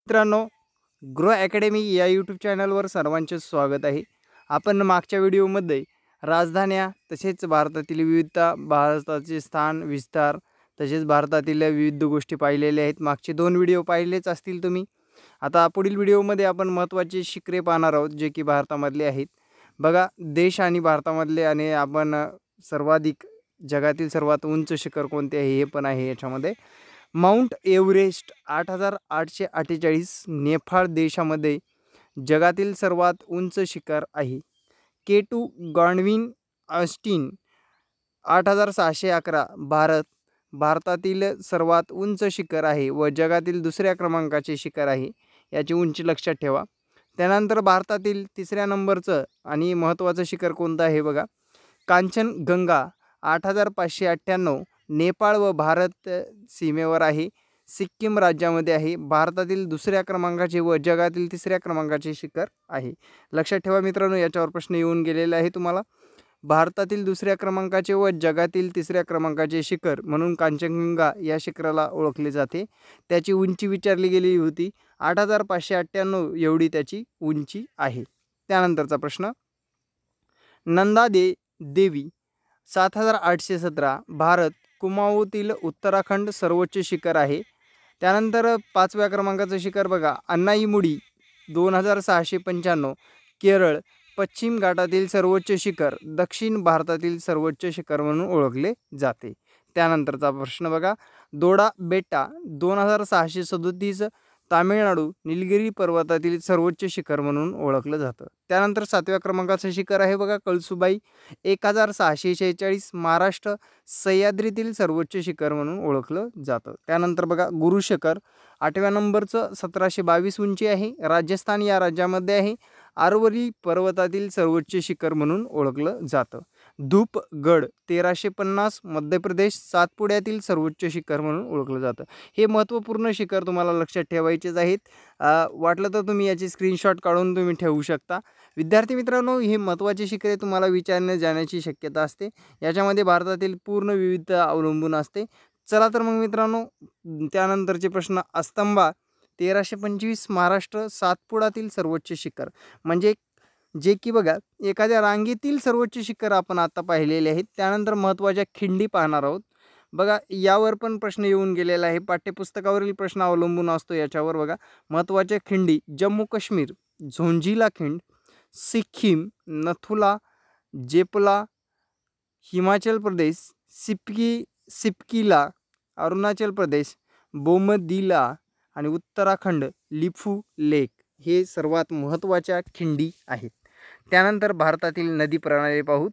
मित्रांनो, grow academy या YouTube चॅनलवर सर्वांचे स्वागत आहे. आपण मागच्या व्हिडिओमध्ये राजधान्या तसेच भारतातील विविधता, भारताचे स्थान विस्तार तसेच भारतातील विविध गोष्टी पाहिलेल्या आहेत. मागचे 2 व्हिडिओ पाहिलेच असतील तुम्ही. आता पुढील व्हिडिओमध्ये आपण महत्त्वाचे शिखरे पाहणार आहोत जे की भारतामधले आहेत. बघा, देश आणि भारतामधले आणि आपण सर्वाधिक जगातील सर्वात उंच शिखर कोणते आहे हे पण आहे याच्यामध्ये. माउंट एव्हरेस्ट 8848 नेपाळ देशामध्ये जगातील सर्वात उंच शिखर आहे. K2 गॉडविन ऑस्टिन 8611 भारतातील सर्वात उंच शिखर आहे व जगातील दुसऱ्या क्रमांकाचे शिखर आहे. याची उंची लक्षात ठेवा. त्यानंतर भारतातील 3ऱ्या नंबरचं आणि महत्त्वाचं शिखर कोणतं आहे बघा, कांचनगंगा 8598 नेपाळ व भारत सीमेवर आहे. सिक्कीम राज्यामध्ये आहे. भारतातील 2ऱ्या क्रमांकाचे व जगातील 3ऱ्या क्रमांकाचे शिखर आहे. लक्षात ठेवा मित्रांनो, याच्यावर प्रश्न येऊन गेलेला आहे तुम्हाला. भारतातील 2ऱ्या क्रमांकाचे व जगातील 3ऱ्या क्रमांकाचे शिखर म्हणून कांचनगंगा या शिखराला ओळखले जाते. त्याची उंची विचारली गेली होती. 8598 एवढी त्याची उंची आहे. त्यानंतरचा प्रश्न, नंदा देवी 7817 भारत कुमाऊतील उत्तराखंड सर्वोच्च शिखर आहे. त्यानंतर 5व्या क्रमांकाचं शिखर बघा, अन्नाईमुडी 2695 केरळ पश्चिम घाटातील सर्वोच्च शिखर दक्षिण भारतातील सर्वोच्च शिखर म्हणून ओळखले जाते. त्यानंतरचा प्रश्न बघा, दोडा बेट्टा 2637 तामिळनाडू निलगिरी पर्वतातील सर्वोच्च शिखर म्हणून ओळखलं जातं. त्यानंतर 7व्या क्रमांकाचं शिखर आहे बघा, कळसुबाई 1646 महाराष्ट्र सह्याद्रीतील सर्वोच्च शिखर म्हणून ओळखलं जातं. त्यानंतर बघा, गुरु शिखर 8व्या नंबरचं 1722 उंची आहे. राजस्थान या राज्यामध्ये आहे. आरवली पर्वतातील सर्वोच्च शिखर म्हणून ओळखलं जातं. धूपगड 1350 मध्य प्रदेश सातपुड्यातील सर्वोच्च शिखर म्हणून ओळखलं जातं. हे महत्त्वपूर्ण शिखर तुम्हाला लक्षात ठेवायचेच आहेत. वाटलं तर तुम्ही याची स्क्रीनशॉट काढून तुम्ही ठेवू शकता. विद्यार्थी मित्रांनो, हे महत्त्वाचे शिखरे तुम्हाला विचारण्यात जाण्याची शक्यता असते. याच्यामध्ये भारतातील पूर्ण विविधता अवलंबून असते. चला तर मग मित्रांनो, त्यानंतरचे प्रश्न, अस्तंबा 1325 महाराष्ट्र सातपुडातील सर्वोच्च शिखर म्हणजे जे की बघा एखाद्या रांगेतील सर्वोच्च शिखर आपण आता पाहिलेले आहेत. त्यानंतर महत्त्वाच्या खिंडी पाहणार आहोत. बघा, यावर पण प्रश्न येऊन गेलेला आहे. पाठ्यपुस्तकावरील प्रश्न अवलंबून असतो याच्यावर. बघा, महत्त्वाच्या खिंडी, जम्मू काश्मीर झोंजिला खिंड, सिक्कीम नथुला, जेपला हिमाचल प्रदेश, सिपकीला अरुणाचल प्रदेश, बोमदिला आणि उत्तराखंड लिफू लेक हे सर्वात महत्त्वाच्या खिंडी आहेत. त्यानंतर भारतातील नदी प्रणाली पाहू.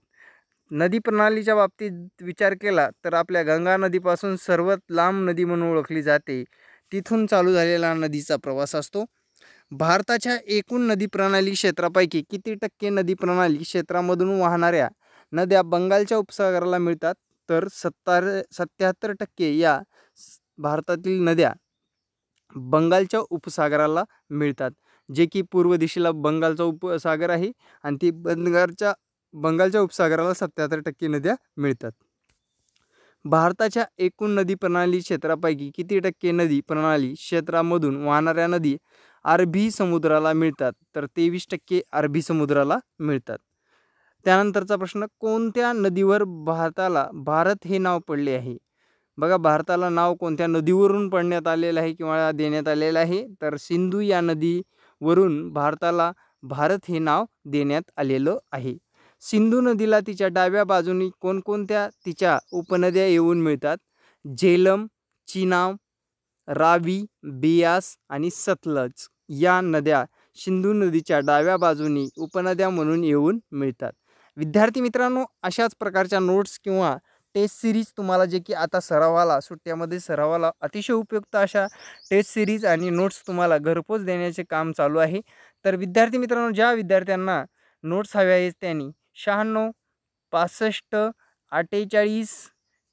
नदी प्रणालीच्या बाबतीत विचार केला तर आपल्या गंगा नदीपासून सर्वात लांब नदी म्हणून ओळखली जाते. तिथून चालू झालेला नदीचा प्रवास असतो. भारताच्या एकूण नदी प्रणाली क्षेत्रापैकी किती टक्के नदी प्रणाली क्षेत्रामधून वाहणाऱ्या नद्या बंगालच्या उपसागराला मिळतात, तर 77% या भारतातील नद्या बंगालच्या उपसागराला मिळतात. जे की पूर्व दिशेला बंगालचा उपसागर आहे आणि ती बंगालच्या उपसागराला 77% नद्या मिळतात. भारताच्या एकूण नदी प्रणाली क्षेत्रापैकी किती टक्के नदी प्रणाली क्षेत्रामधून वाहणाऱ्या नदी अरबी समुद्राला मिळतात, तर 23% अरबी समुद्राला मिळतात. त्यानंतरचा प्रश्न, कोणत्या नदीवर भारताला भारत हे नाव पडले आहे? बघा, भारताला नाव कोणत्या नदीवरून पडण्यात आलेलं आहे किंवा देण्यात आलेलं आहे, तर सिंधू या नदीवरून भारताला भारत हे नाव देण्यात आलेलं आहे. सिंधू नदीला तिच्या डाव्या बाजूनी कोणकोणत्या तिच्या उपनद्या येऊन मिळतात? झेलम, चिनाब, रावी, बियास आणि सतलज या नद्या सिंधू नदीच्या डाव्या बाजूनी उपनद्या म्हणून येऊन मिळतात. विद्यार्थी मित्रांनो, अशाच प्रकारच्या नोट्स किंवा टेस्ट सिरीज तुम्हाला जे की आता सरावाला सुट्ट्यामध्ये सरावाला अतिशय उपयुक्त अशा टेस्ट सिरीज आणि नोट्स तुम्हाला घरपोच देण्याचे काम चालू आहे. तर विद्यार्थी मित्रांनो, ज्या विद्यार्थ्यांना नोट्स हव्या आहेत त्यांनी 96 65 48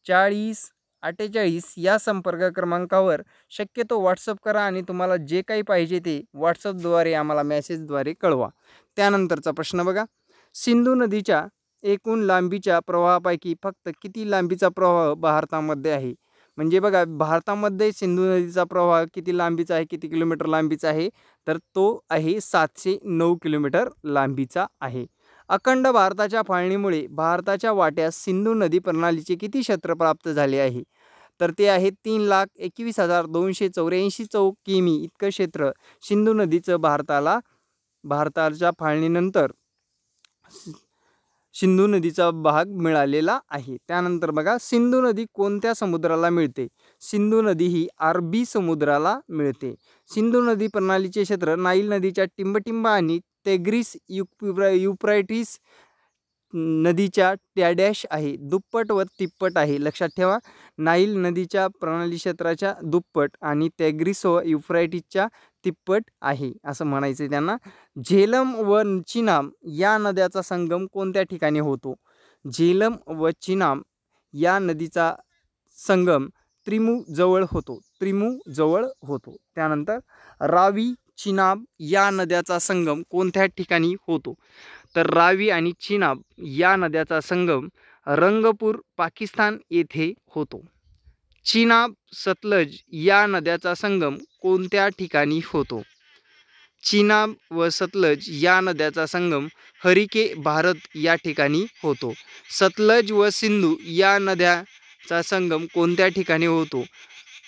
40 48 या संपर्क क्रमांकावर शक्यतो व्हॉट्सअप करा आणि तुम्हाला जे काही पाहिजे ते व्हॉट्सअपद्वारे आम्हाला मेसेजद्वारे कळवा. त्यानंतरचा प्रश्न बघा, सिंधू नदीच्या एकूण लांबीच्या प्रवाहापैकी फक्त किती लांबीचा प्रवाह भारतामध्ये आहे? म्हणजे बघा भारतामध्ये सिंधू नदीचा प्रवाह किती लांबीचा आहे, किती किलोमीटर लांबीचा आहे, तर तो आहे 709 किलोमीटर लांबीचा आहे. अखंड भारताच्या फाळणीमुळे भारताच्या वाट्यास सिंधू नदी प्रणालीचे किती क्षेत्र प्राप्त झाले आहे, तर ते आहे 3,21,284 किमी इतकं क्षेत्र सिंधू नदीचं भारताच्या फाळणीनंतर सिंधू नदीचा भाग मिळालेला आहे. त्यानंतर बघा सिंधू नदी कोणत्या समुद्राला मिळते, सिंधू नदी ही अरबी समुद्राला मिळते. सिंधू नदी प्रणालीचे क्षेत्र नाईल नदीच्या टिंबटिंब आणि तेग्रिस युफ्रेटिस नदीच्या टॅडॅश आहे, दुप्पट व तिप्पट आहे. लक्षात ठेवा, नाईल नदीच्या प्रणाली क्षेत्राच्या दुप्पट आणि तेग्रिस व युफ्रेटिसच्या तिप्पट आहे असं म्हणायचं त्यांना. झेलम व चिनाब या नद्याचा संगम कोणत्या ठिकाणी होतो, झेलम व चिनाब या नदीचा संगम त्रिमू जवळ होतो. त्यानंतर रावी चिनाब या नद्याचा संगम कोणत्या ठिकाणी होतो, तर रावी आणि चिनाब या नद्याचा संगम रंगपूर पाकिस्तान येथे होतो. चिनाब सतलज या नद्याचा संगम कोणत्या ठिकाणी होतो, चिनाब व सतलज या नद्याचा संगम हरिके भारत या ठिकाणी होतो. सतलज व सिंधू या नद्याचा संगम कोणत्या ठिकाणी होतो,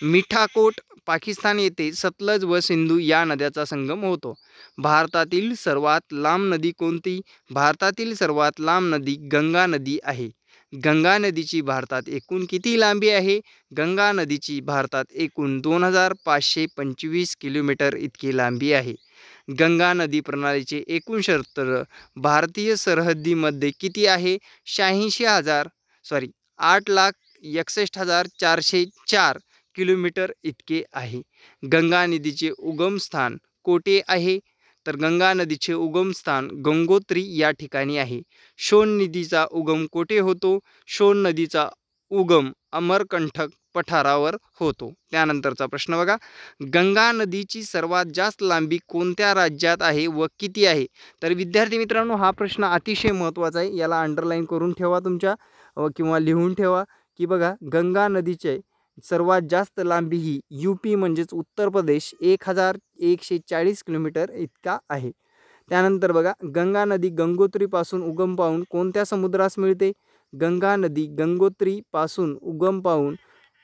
मिठाकोट पाकिस्तान येथे सतलज व सिंधू या नद्याचा संगम होतो. भारतातील सर्वात लांब नदी कोणती, भारतातील सर्वात लांब नदी गंगा नदी आहे. गंगा नदीची भारतात एकूण किती लांबी आहे, गंगा नदीची भारतात एकूण 2525 किलोमीटर इतकी लांबी आहे. गंगा नदी प्रणालीचे एकूण क्षेत्र भारतीय सरहद्दीमध्ये किती आहे, 8,61,404 किलोमीटर इतके आहे. गंगा नदीचे उगमस्थान कोठे आहे, तर गंगा नदीचे उगमस्थान गंगोत्री या ठिकाणी आहे. शोण नदीचा उगम कोठे होतो, शोण नदीचा उगम अमरकंटक पठारावर होतो. त्यानंतरचा प्रश्न बघा, गंगा नदीची सर्वात जास्त लांबी कोणत्या राज्यात आहे व किती आहे, तर विद्यार्थी मित्रांनो हा प्रश्न अतिशय महत्त्वाचा आहे, याला अंडरलाईन करून ठेवा तुमच्या किंवा लिहून ठेवा की बघा गंगा नदीचे सर्वात जास्त लांबी ही यूपी म्हणजेच उत्तर प्रदेश 1140 किलोमीटर इतका आहे. त्यानंतर बघा गंगा नदी गंगोत्रीपासून उगम पावून कोणत्या समुद्रास मिळते, गंगा नदी गंगोत्रीपासून उगम पावून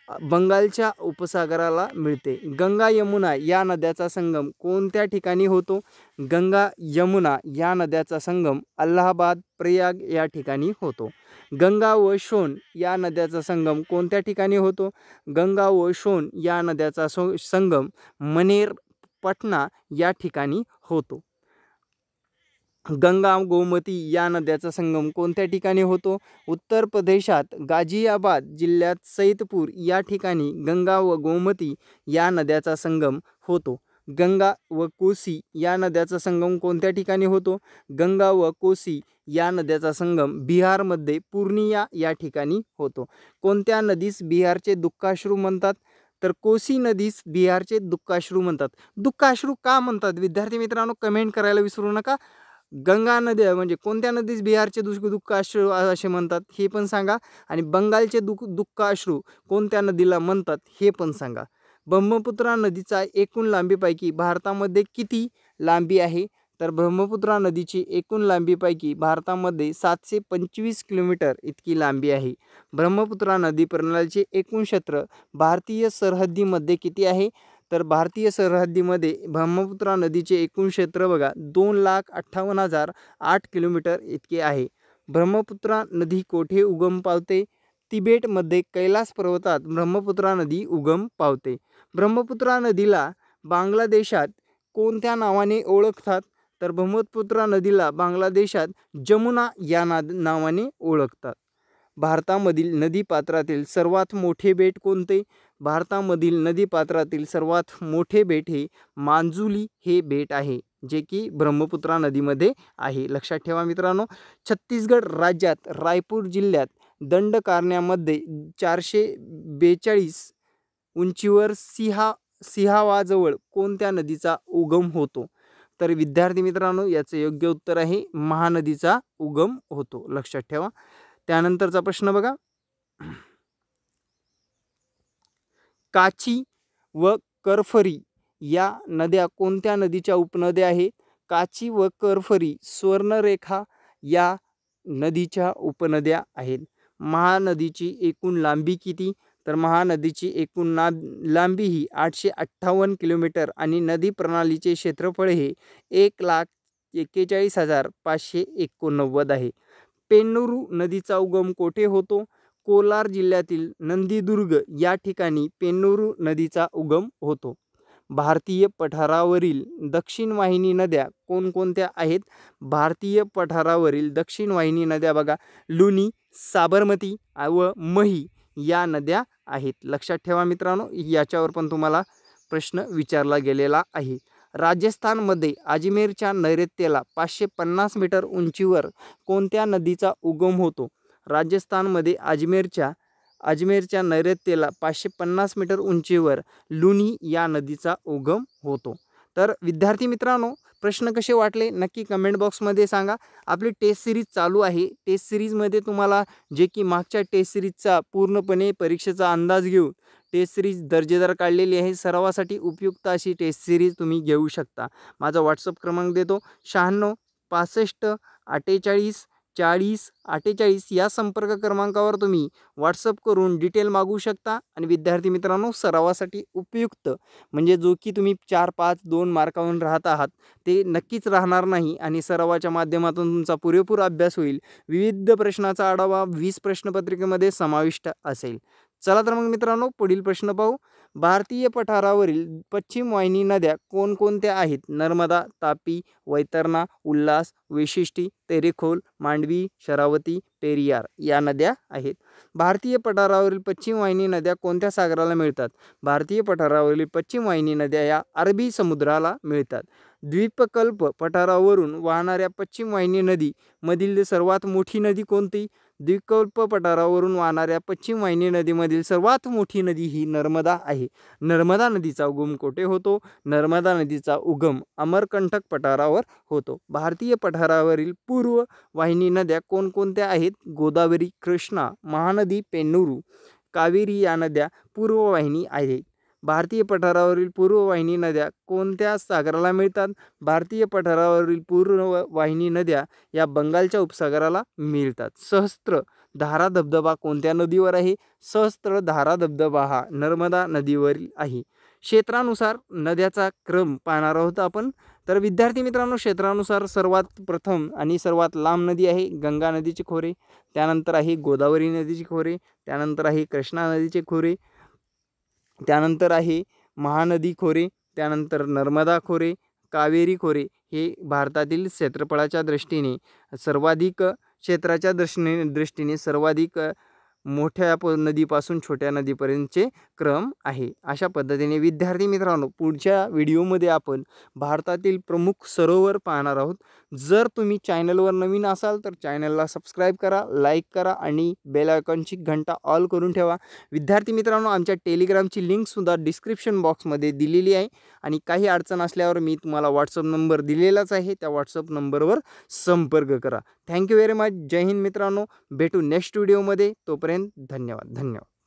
बंगालच्या उपसागराला मिळते. गंगा यमुना या नद्याचा संगम कोणत्या ठिकाणी होतो, गंगा यमुना या नद्याचा संगम अलाहाबाद प्रयाग या ठिकाणी होतो. गंगा व शोण या नद्याचा संगम कोणत्या ठिकाणी होतो, गंगा व शोण या नद्याचा संगम मनेर पटना या ठिकाणी होतो. गंगा गोमती या नद्याचा संगम कोणत्या ठिकाणी होतो, उत्तर प्रदेशात गाझियाबाद जिल्ह्यात सैदपूर या ठिकाणी गंगा व गोमती या नद्याचा संगम होतो. गंगा व कोसी या नद्याचा संगम कोणत्या ठिकाणी होतो, गंगा व कोसी या नद्याचा संगम बिहारमध्ये पूर्णिया या ठिकाणी होतो. कोणत्या नदीस बिहारचे दुःखाश्रू म्हणतात, तर कोसी नदीस बिहारचे दुःखाश्रू म्हणतात. दुःखाश्रू का म्हणतात विद्यार्थी मित्रांनो कमेंट करायला विसरू नका. गंगा नदी म्हणजे कोणत्या नदीस बिहारचे दुःखाश्रू असे म्हणतात हे पण सांगा, आणि बंगालचे दुःखाश्रू कोणत्या नदीला म्हणतात हे पण सांगा. ब्रह्मपुत्रा नदीचा एकूण लांबीपैकी भारतामध्ये किती लांबी आहे, तर ब्रह्मपुत्रा नदीची एकूण लांबीपैकी भारतामध्ये 725 किलोमीटर इतकी लांबी आहे. ब्रह्मपुत्रा नदी प्रणालीचे एकूण क्षेत्र भारतीय सरहद्दीमध्ये किती आहे, तर भारतीय सरहद्दीमध्ये ब्रह्मपुत्रा नदीचे एकूण क्षेत्र बघा 2,58,008 किलोमीटर इतके आहे. ब्रह्मपुत्रा नदी कोठे उगम पावते, तिबेटमध्ये कैलास पर्वतात ब्रह्मपुत्रा नदी उगम पावते. ब्रह्मपुत्रा नदीला बांगलादेशात कोणत्या नावाने ओळखतात, तर ब्रह्मपुत्रा नदीला बांगलादेशात जमुना या नावाने ओळखतात. भारतामधील नदीपात्रातील सर्वात मोठे बेट कोणते, भारतामधील नदीपात्रातील सर्वात मोठे बेट हे मांजुली हे बेट आहे, जे की ब्रह्मपुत्रा नदीमध्ये आहे. लक्षात ठेवा मित्रांनो. छत्तीसगड राज्यात रायपूर जिल्ह्यात दंडकारण्यामध्ये 442 उंचीवर सिहावाजवळ कोणत्या नदीचा उगम होतो, तर विद्यार्थी मित्रांनो याचे योग्य उत्तर आहे महानदीचा उगम होतो. लक्षात ठेवा. त्यानंतरचा प्रश्न बघा, काची व करफरी या नद्या कोणत्या नदीच्या उपनद्या आहेत? काची व करफरी स्वर्णरेखा या नदीच्या उपनद्या आहेत. महानदीची एकूण लांबी किती? तर महानदीची एकूण लांबी ही 858 किलोमीटर आणि नदी प्रणालीचे क्षेत्रफळ हे 1,41,589 आहे. पेन्नूर नदीचा उगम कोठे होतो? कोलार जिल्ह्यातील नंदीदुर्ग या ठिकाणी पेन्नूर नदीचा उगम होतो. भारतीय पठारावरील दक्षिण वाहिनी नद्या कोणकोणत्या आहेत? भारतीय पठारावरील दक्षिण वाहिनी नद्या बघा, लुनी, साबरमती व मही या नद्या आहेत. लक्षात ठेवा मित्रांनो, याच्यावर पण तुम्हाला प्रश्न विचारला गेलेला आहे. राजस्थानमध्ये अजमेरच्या नैऋत्येला 550 मीटर उंचीवर कोणत्या नदीचा उगम होतो? राजस्थानमध्ये अजमेरच्या नैऋत्येला 550 मीटर उंचीवर लुनी या नदीचा उगम होतो. तर विद्यार्थी मित्रांनो, प्रश्न कसे वाटले नक्की कमेंट बॉक्समध्ये सांगा. आपली टेस्ट सिरीज चालू आहे. टेस्ट सिरीजमध्ये तुम्हाला जे की मागच्या टेस्ट सिरीजचा पूर्णपणे परीक्षेचा अंदाज घेऊन टेस्ट सिरीज दर्जेदार काढलेली आहे. सर्वांसाठी उपयुक्त अशी टेस्ट सिरीज तुम्ही घेऊ शकता. माझा व्हॉट्सअप क्रमांक देतो 96 65 48 40 48 या संपर्क क्रमांकावर तुम्ही व्हॉट्सअप करून डिटेल मागवू शकता. आणि विद्यार्थी मित्रांनो, सरावासाठी उपयुक्त म्हणजे जो की तुम्ही 4, 5, 2 मार्कावरून राहत आहात ते नक्कीच राहणार नाही आणि सरावाच्या माध्यमातून तुमचा पुरेपूर अभ्यास होईल. विविध प्रश्नाचा आढावा 20 प्रश्नपत्रिकेमध्ये समाविष्ट असेल. चला तर मग मित्रांनो, पुढील प्रश्न पाहू. भारतीय पठारावरील पश्चिम वाहिनी नद्या कोणकोणत्या आहेत? नर्मदा, तापी, वैतरणा, उल्हास, वैशिष्टी, तेरेखोल, मांडवी, शरावती, पेरियार या नद्या आहेत. भारतीय पठारावरील पश्चिम वाहिनी नद्या कोणत्या सागराला मिळतात? भारतीय पठारावरील पश्चिम वाहिनी नद्या या अरबी समुद्राला मिळतात. द्वीपकल्प पठारावरून वाहणाऱ्या पश्चिम वाहिनी नदी मधील सर्वात मोठी नदी कोणती? द्वीपकल्प पठारावरून वाहणाऱ्या पश्चिम वाहिनी नदीमधील सर्वात मोठी नदी ही नर्मदा आहे. नर्मदा नदीचा उगम कोठे होतो? नर्मदा नदीचा उगम अमरकंटक पठारावर होतो. भारतीय पठारावरील पूर्व वाहिनी नद्या कोणकोणत्या आहेत? गोदावरी, कृष्णा, महानदी, पेन्नूर, कावेरी या नद्या पूर्व वाहिनी आहेत. भारतीय पठारावरील पूर्व वाहिनी नद्या कोणत्या सागराला मिळतात? भारतीय पठारावरील पूर्व वाहिनी नद्या या बंगालच्या उपसागराला मिळतात. सहस्त्र धारा धबधबा कोणत्या नदीवर आहे? सहस्त्र धारा धबधबा हा नर्मदा नदीवरील आहे. क्षेत्रानुसार नद्याचा क्रम पाहणार आहोत आपण. तर विद्यार्थी मित्रांनो, क्षेत्रानुसार सर्वात प्रथम आणि सर्वात लांब नदी आहे गंगा नदीचे खोरे, त्यानंतर आहे गोदावरी नदीचे खोरे, त्यानंतर आहे कृष्णा नदीचे खोरे, त्यानंतर आहे महानदी खोरे, त्यानंतर नर्मदा खोरे, कावेरी खोरे. हे भारतातील क्षेत्रफळाच्या दृष्टीने सर्वाधिक क्षेत्राच्या दृष्टीने सर्वाधिक मोठ्या नदीपासून छोट्या नदीपर्यंतचे क्रम आहे. अशा पद्धतीने विद्यार्थी मित्रांनो, पुढच्या व्हिडिओमध्ये आपण भारतातील प्रमुख सरोवर पाहणार आहोत. जर तुम्ही चॅनलवर नवीन असाल तर चॅनलला सबस्क्राईब करा, लाईक करा आणि बेल आयकॉनची घंटा ऑल करून ठेवा. विद्यार्थी मित्रांनो, आमच्या टेलिग्रामची लिंकसुद्धा डिस्क्रिप्शन बॉक्समध्ये दिलेली आहे आणि काही अडचण असल्यावर मी तुम्हाला व्हॉट्सअप नंबर दिलेलाच आहे, त्या व्हॉट्सअप नंबरवर संपर्क करा. Thank you very much. Jai Hind मित्रांनो. भेटू नेक्स्ट व्हिडिओमध्ये. तोपर्यंत धन्यवाद.